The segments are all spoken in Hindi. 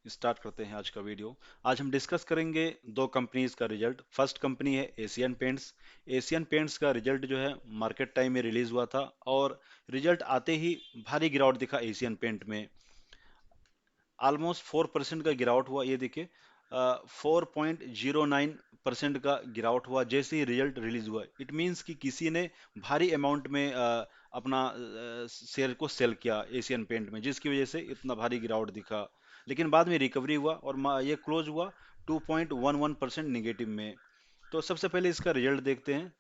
स्टार्ट करते हैं आज का वीडियो। आज हम डिस्कस करेंगे दो कंपनीज का रिजल्ट। फर्स्ट कंपनी है एशियन पेंट्स। एशियन पेंट्स का रिजल्ट जो है मार्केट टाइम में रिलीज हुआ था और रिजल्ट आते ही भारी गिरावट दिखा एशियन पेंट में। ऑलमोस्ट 4% का गिरावट हुआ, ये देखिए 4.09% का गिरावट हुआ जैसे ही रिजल्ट रिलीज हुआ। इट मींस कि किसी ने भारी अमाउंट में अपना शेयर को सेल किया एशियन पेंट में, जिसकी वजह से इतना भारी गिरावट दिखा। लेकिन बाद में रिकवरी हुआ और ये क्लोज हुआ 2.11% निगेटिव में। तो सबसे पहले इसका रिजल्ट देखते हैं।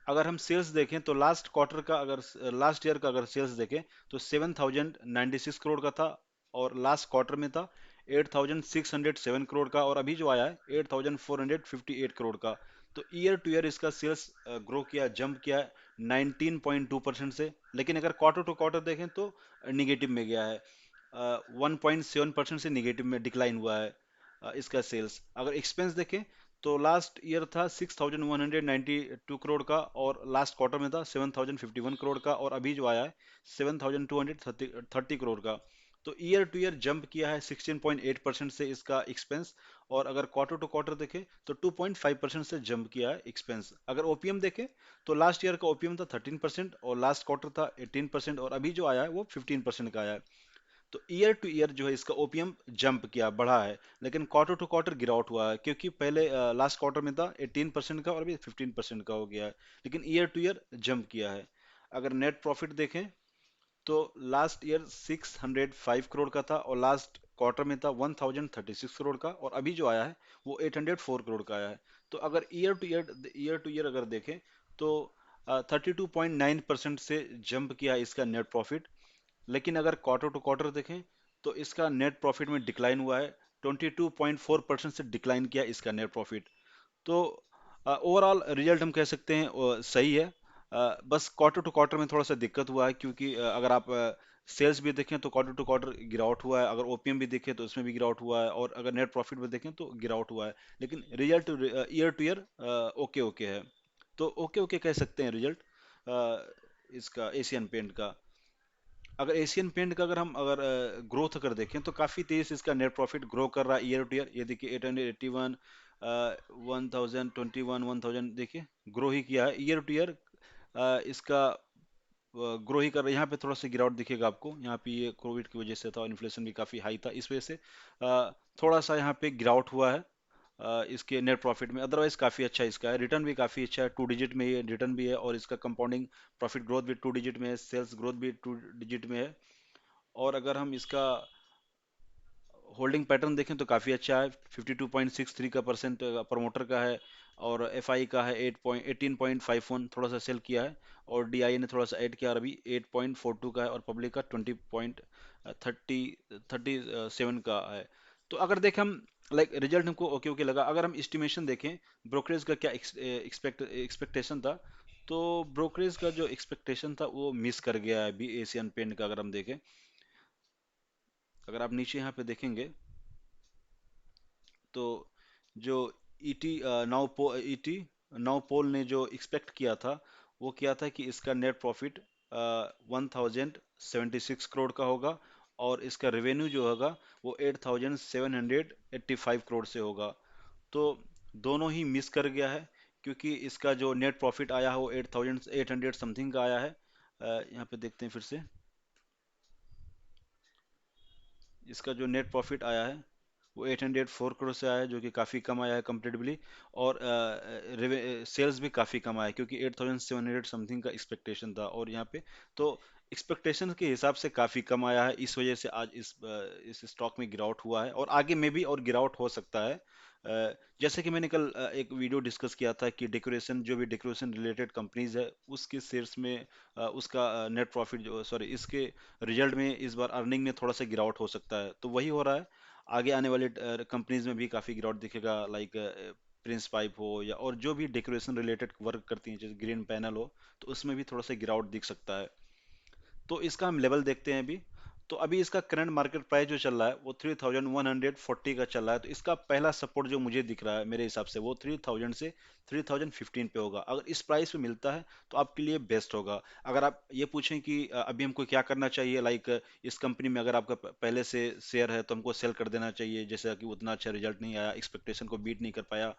अगर हम सेल्स देखें तो लास्ट क्वार्टर का, अगर लास्ट ईयर का अगर सेल्स देखें तो 7,096 करोड़ का था और लास्ट क्वार्टर में था 8,607 करोड़ का, और अभी जो आया है 8,458 करोड़ का। तो ईयर टू ईयर इसका सेल्स ग्रो किया, जंप किया है 19.2% से। लेकिन अगर क्वार्टर टू क्वार्टर देखें तो निगेटिव में गया है, 1.7% से निगेटिव में डिक्लाइन हुआ है इसका सेल्स। अगर एक्सपेंस देखें तो लास्ट ईयर था 6,192 करोड़ का और लास्ट क्वार्टर में था 7,051 करोड़ का, और अभी जो आया है 7,230 करोड़ का। तो ईयर टू ईयर जंप किया है 16.8% से इसका एक्सपेंस। और अगर क्वार्टर टू क्वार्टर देखें तो 2.5% से जंप किया है एक्सपेंस। अगर ओपीएम देखें तो लास्ट ईयर का ओपीएम था 13% और लास्ट क्वार्टर था 18%, और अभी जो आया है वो 15% का आया है। तो ईयर टू ईयर जो है इसका ओपीएम जंप किया, बढ़ा है। लेकिन क्वार्टर टू क्वार्टर गिरावट हुआ है, क्योंकि पहले लास्ट क्वार्टर में था 18% का और अभी 15% का हो गया है। लेकिन ईयर टू ईयर जंप किया है। अगर नेट प्रॉफिट देखें तो लास्ट ईयर 605 करोड़ का था और लास्ट क्वार्टर में था 1,036 करोड़ का, और अभी जो आया है वो 804 करोड़ का आया है। तो अगर ईयर टू ईयर अगर देखें तो 32.9% से जंप किया है इसका नेट प्रॉफिट। लेकिन अगर क्वार्टर टू क्वार्टर देखें तो इसका नेट प्रॉफिट में डिक्लाइन हुआ है, 22.4% से डिक्लाइन किया इसका नेट प्रॉफिट। तो ओवरऑल रिजल्ट हम कह सकते हैं सही है। बस क्वार्टर टू क्वार्टर में थोड़ा सा दिक्कत हुआ है, क्योंकि अगर आप सेल्स भी देखें तो क्वार्टर टू क्वार्टर गिरावट हुआ है, अगर ओपीएम भी देखें तो उसमें भी गिरावट हुआ है, और अगर नेट प्रॉफिट भी देखें तो गिरावट हुआ है। लेकिन result year two year okay okay है। तो ओके ओके कह सकते हैं रिजल्ट इसका एशियन पेंट का। अगर एशियन पेंट का अगर ग्रोथ अगर देखें तो काफी तेज से इसका नेट प्रॉफिट ग्रो कर रहा है ईयर टू ईयर। ये देखिए 881, 1021, 1000 देखिए ग्रो ही किया है ईयर टू ईयर। इसका ग्रो ही कर रहा है। यहाँ पे थोड़ा सा गिरावट दिखेगा आपको, यहाँ पे ये कोविड की वजह से था और इन्फ्लेशन भी काफी हाई था, इस वजह से थोड़ा सा यहाँ पे गिरावट हुआ है इसके नेट प्रॉफिट में। अदरवाइज काफी अच्छा इसका है, रिटर्न भी काफी अच्छा है, 2 डिजिट में ये रिटर्न भी है, और इसका कंपाउंडिंग प्रॉफिट ग्रोथ भी 2 डिजिट में है, सेल्स ग्रोथ भी 2 डिजिट में है। और अगर हम इसका होल्डिंग पैटर्न देखें तो काफ़ी अच्छा है, 52.63 का परसेंट प्रमोटर का है, और एफआई का है 18.51, थोड़ा सा सेल किया है, और डीआई ने थोड़ा सा ऐड किया और अभी 8.42 का है, और पब्लिक का 20.37 का है। तो अगर देखें हम, लाइक रिजल्ट हमको ओके ओके लगा। अगर हम एस्टिमेशन देखें ब्रोकरेज का क्या एक्सपेक्टेशन था, तो ब्रोकरेज का जो एक्सपेक्टेशन था वो मिस कर गया है अभी एशियन पेंट का। अगर हम देखें, अगर आप नीचे यहाँ पे देखेंगे तो जो ईटी नाउ पोल ने जो एक्सपेक्ट किया था, वो किया था कि इसका नेट प्रॉफिट 1,076 करोड़ का होगा, और इसका रेवेन्यू जो होगा वो 8,785 करोड़ से होगा। तो दोनों ही मिस कर गया है, क्योंकि इसका जो नेट प्रॉफिट आया है वो 8,800 समथिंग का आया है। यहाँ पे देखते हैं फिर से, इसका जो नेट प्रॉफिट आया है वो 804 करोड़ से आया है, जो कि काफ़ी कम आया है कंपेरेटिवली। और सेल्स भी काफ़ी कम आया है, क्योंकि 8,700 समथिंग का एक्सपेक्टेशन था, और यहाँ पे तो एक्सपेक्टेशन के हिसाब से काफ़ी कम आया है। इस वजह से आज इस स्टॉक में गिरावट हुआ है, और आगे में भी और गिरावट हो सकता है। जैसे कि मैंने कल एक वीडियो डिस्कस किया था कि डेकोरेशन, जो भी डेकोरेशन रिलेटेड कंपनीज है उसके शेयर्स में उसका नेट प्रॉफिट जो, सॉरी, इसके रिजल्ट में इस बार अर्निंग में थोड़ा सा गिरावट हो सकता है, तो वही हो रहा है। आगे आने वाले कंपनीज में भी काफ़ी गिरावट दिखेगा, लाइक प्रिंस पाइप हो, या और जो भी डेकोरेशन रिलेटेड वर्क करती हैं जैसे ग्रीन पैनल हो, तो उसमें भी थोड़ा सा गिरावट दिख सकता है। तो इसका हम लेवल देखते हैं अभी। तो अभी इसका करंट मार्केट प्राइस जो चल रहा है वो 3140 का चल रहा है। तो इसका पहला सपोर्ट जो मुझे दिख रहा है मेरे हिसाब से वो 3000 से 3015 पे होगा। अगर इस प्राइस पे मिलता है तो आपके लिए बेस्ट होगा। अगर आप ये पूछें कि अभी हमको क्या करना चाहिए, लाइक इस कंपनी में अगर आपका पहले से शेयर है तो हमको सेल कर देना चाहिए, जैसे कि उतना अच्छा रिजल्ट नहीं आया, एक्सपेक्टेशन को बीट नहीं कर पाया,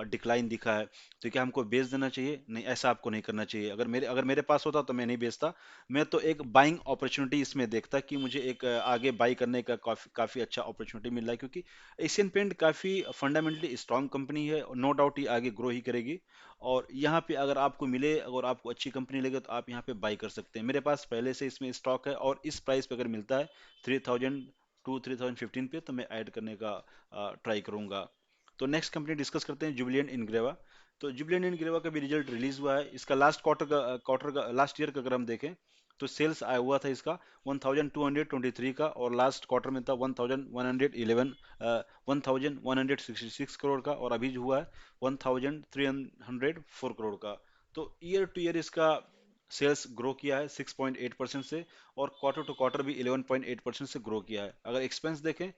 डिक्लाइन दिखा है, तो क्या हमको बेच देना चाहिए? नहीं, ऐसा आपको नहीं करना चाहिए। अगर मेरे पास होता तो मैं नहीं बेचता। मैं तो एक बाइंग अपॉर्चुनिटी इसमें देखता कि मुझे एक आगे बाई करने का काफी काफी अच्छा अपॉर्चुनिटी मिल रहा है, क्योंकि एशियन पेंट काफी फंडामेंटली स्ट्रांग कंपनी है, नो डाउट ये आगे ग्रो ही करेगी। और यहाँ पे अगर आपको मिले, अगर आपको अच्छी कंपनी लगे तो आप यहाँ पे बाई कर सकते हैं। मेरे पास पहले से इसमें स्टॉक है, और इस प्राइस पे अगर मिलता है 3000 to 3015 पे, तो मैं ऐड करने का ट्राई करूंगा। तो नेक्स्ट कंपनी डिस्कस करते हैं, जुबिलियंट इनग्रेवा। तो जुबिलियंट इनग्रेवा का भी रिजल्ट रिलीज हुआ है। इसका लास्ट क्वार्टर का लास्ट ईयर का अगर हम देखें तो सेल्स आया हुआ था इसका 1223 का, और लास्ट क्वार्टर में था 1111 1166 करोड़ का, और अभी जो हुआ है 1304 करोड़ का। तो ईयर टू ईयर इसका सेल्स ग्रो किया है 6.8% से, और क्वार्टर टू क्वार्टर भी 11.8% से ग्रो किया है। अगर एक्सपेंस देखें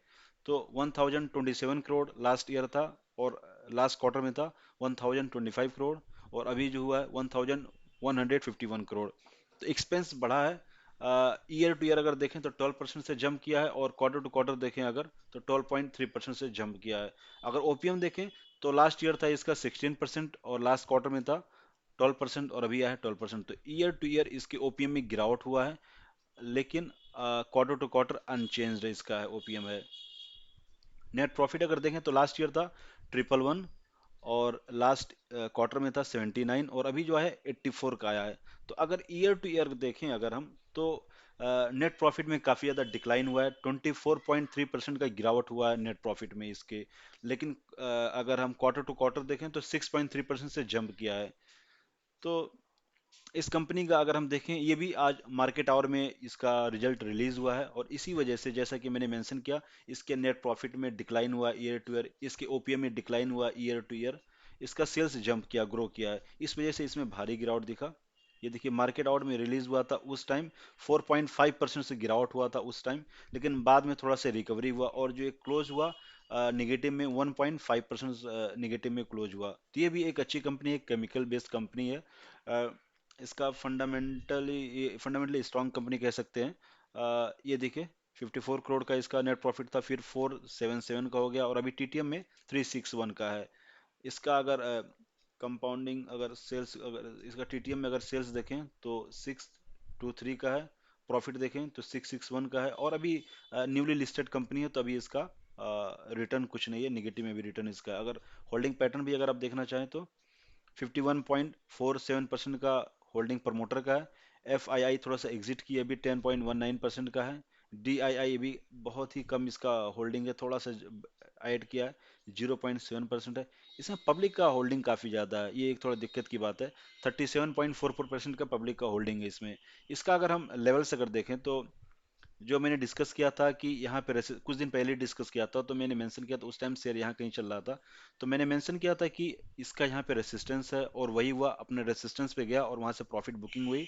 तो 1027 करोड़ लास्ट ईयर था, और लास्ट क्वार्टर में था 1025 करोड़, और अभी जो हुआ है 1151 करोड़। तो एक्सपेंस बढ़ा है। ईयर टू ईयर अगर देखें तो 12% से जंप किया है, और क्वार्टर टू क्वार्टर देखें अगर तो 12.3% से जंप किया है। अगर ओपीएम देखें तो लास्ट ईयर था इसका 16%, और लास्ट क्वार्टर में था 12%, और अभी आया है 12%। तो ईयर टू ईयर इसके ओपीएम में गिरावट हुआ है, लेकिन क्वार्टर टू क्वार्टर अनचेंज्ड इसका है ओपीएम है। नेट प्रॉफिट अगर देखें तो लास्ट ईयर था 111, और लास्ट क्वार्टर में था 79, और अभी जो है 84 का आया है। तो अगर ईयर टू ईयर देखें अगर हम, तो नेट प्रॉफिट में काफ़ी ज़्यादा डिक्लाइन हुआ है, 24.3% का गिरावट हुआ है नेट प्रॉफिट में इसके। लेकिन अगर हम क्वार्टर टू क्वार्टर देखें तो 6.3% से जंप किया है। तो इस कंपनी का अगर हम देखें, ये भी आज मार्केट आवर में इसका रिजल्ट रिलीज हुआ है, और इसी वजह से जैसा कि मैंने मेंशन किया, इसके नेट प्रॉफिट में डिक्लाइन हुआ ईयर टू ईयर, इसके ओपीएम में डिक्लाइन हुआ ईयर टू ईयर, इसका सेल्स जंप किया, ग्रो किया है, इस वजह से इसमें भारी गिरावट दिखा। ये देखिए मार्केट आवर में रिलीज हुआ था उस टाइम 4.5% से गिरावट हुआ था उस टाइम, लेकिन बाद में थोड़ा सा रिकवरी हुआ, और जो एक क्लोज हुआ निगेटिव में 1.5% निगेटिव में क्लोज हुआ। तो ये भी एक अच्छी कंपनी है, केमिकल बेस्ड कंपनी है। इसका फंडामेंटली स्ट्रांग कंपनी कह सकते हैं। ये देखिए 54 करोड़ का इसका नेट प्रॉफिट था, फिर 477 का हो गया, और अभी टीटीएम में 361 का है। इसका अगर कंपाउंडिंग अगर सेल्स, अगर इसका टीटीएम में अगर सेल्स देखें तो 623 का है, प्रॉफिट देखें तो 661 का है, और अभी न्यूली लिस्टेड कंपनी है, तो अभी इसका रिटर्न कुछ नहीं है, निगेटिव में भी रिटर्न इसका है। अगर होल्डिंग पैटर्न भी अगर आप देखना चाहें तो 51.47% का होल्डिंग प्रमोटर का है। एफ आई आई थोड़ा सा एग्जिट की, अभी 10.19% का है। डी आई आई भी बहुत ही कम इसका होल्डिंग है, थोड़ा सा ऐड किया है, 0.7% है। इसमें पब्लिक का होल्डिंग काफ़ी ज़्यादा है, ये एक थोड़ा दिक्कत की बात है। 37.44% का पब्लिक का होल्डिंग है इसमें। इसका अगर हम लेवल्स अगर देखें तो जो मैंने डिस्कस किया था कि यहाँ पे कुछ दिन पहले डिस्कस किया था, तो मैंने मेंशन किया था उस टाइम शेयर यहाँ कहीं चल रहा था, तो मैंने मेंशन किया था कि इसका यहाँ पे रेसिस्टेंस है, और वही हुआ, अपने रेसिस्टेंस पे गया और वहां से प्रॉफिट बुकिंग हुई।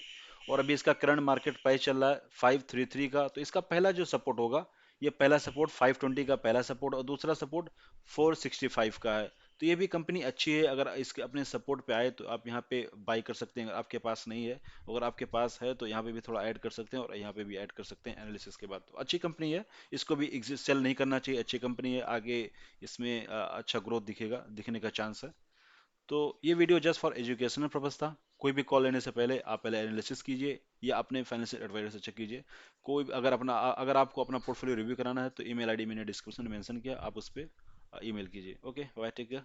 और अभी इसका करंट मार्केट प्राइस चल रहा है 533 का। तो इसका पहला जो सपोर्ट होगा, ये पहला सपोर्ट 520 का पहला सपोर्ट, और दूसरा सपोर्ट 465 का है। तो ये भी कंपनी अच्छी है, अगर इसके अपने सपोर्ट पे आए तो आप यहाँ पे बाई कर सकते हैं, अगर आपके पास नहीं है। अगर आपके पास है तो यहाँ पे भी थोड़ा ऐड कर सकते हैं, और यहाँ पे भी ऐड कर सकते हैं एनालिसिस के बाद। तो अच्छी कंपनी है, इसको भी एग्जिट सेल नहीं करना चाहिए, अच्छी कंपनी है, आगे इसमें अच्छा ग्रोथ दिखने का चांस है। तो ये video just for educational purpose था। कोई भी कॉल लेने से पहले आप पहले एनालिसिस कीजिए, या अपने फाइनेंशियल एडवाइजर से चेक कीजिए। अगर आपको अपना पोर्टफोलियो रिव्यू कराना है तो ईमेल आईडी मैंने डिस्क्रिप्शन में मेंशन किया, आप उस पर ईमेल कीजिए। Okay bye, take care.